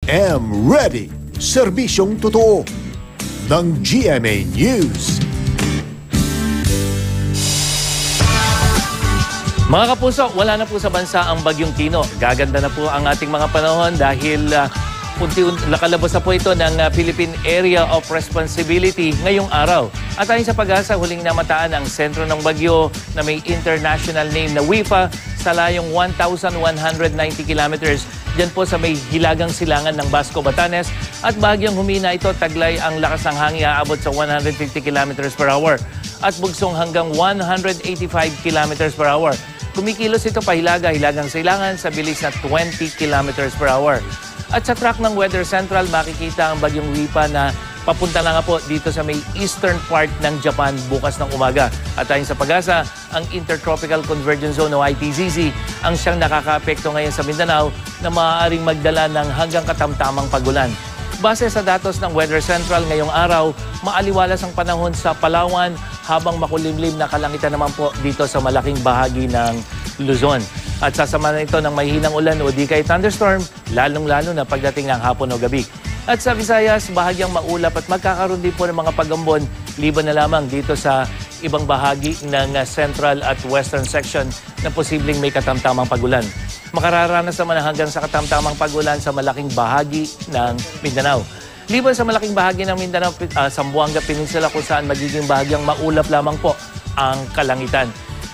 M Ready, serbisyong totoo ng GMA News. Mga kapuso, wala na po sa bansa ang Bagyong Tino. Gaganda na po ang ating mga panahon dahil nakalabas na po ito ng Philippine Area of Responsibility ngayong araw. At ayon sa Pag-asa, huling namataan ang sentro ng bagyo na may international name na WIFA sa layong 1,190 kilometers. Diyan po sa may hilagang silangan ng Basco, Batanes. At bahagyang humina ito, taglay ang lakas ng hangin aabot sa 150 kilometers per hour at bugsong hanggang 185 kilometers per hour. Kumikilos ito pahilaga-hilagang silangan sa bilis na 20 kilometers per hour. At sa track ng Weather Central, makikita ang bagyong WIFA na papunta na nga po dito sa may eastern part ng Japan bukas ng umaga. At ayon sa Pag-asa, ang Intertropical Convergence Zone o ITCZ ang siyang nakakaapekto ngayon sa Mindanao na maaaring magdala ng hanggang katamtamang pagulan. Base sa datos ng Weather Central ngayong araw, maaliwalas ang panahon sa Palawan habang makulimlim na kalangitan naman po dito sa malaking bahagi ng Luzon. At sasama na ito ng mahihinang ulan o di kay thunderstorm, lalong-lalo na pagdating ng hapon o gabi. At sa Visayas, bahagyang maulap at magkakaroon din po ng mga pagambon, liban na lamang dito sa ibang bahagi ng central at western section na posibleng may katamtamang pagulan. Makararanas naman hanggang sa katamtamang pagulan sa malaking bahagi ng Mindanao. Liban sa malaking bahagi ng Mindanao, Zamboanga Peninsula kung saan magiging bahagyang maulap lamang po ang kalangitan.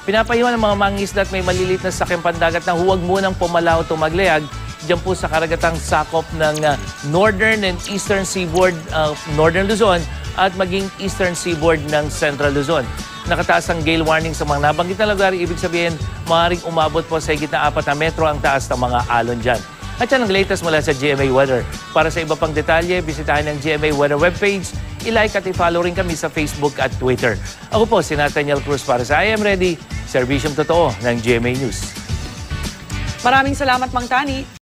Pinapayuhan ng mga mangingisda at may malilit na sakyang pandagat na huwag munang pumalaw o maglayag diyan po sa karagatang sakop ng northern and eastern seaboard northern Luzon at maging eastern seaboard ng central Luzon. Nakataas ang gale warning sa mga nabanggit na lugar, ibig sabihin maaaring umabot po sa higit na 4 na metro ang taas ng mga alon dyan. At yan ang latest mula sa GMA Weather. Para sa iba pang detalye, bisitahin ang GMA Weather webpage, i-like at i-follow rin kami sa Facebook at Twitter. Ako po si Nathaniel Cruz para sa I Am Ready, serbisyong totoo ng GMA News. Maraming salamat, Mang Tani.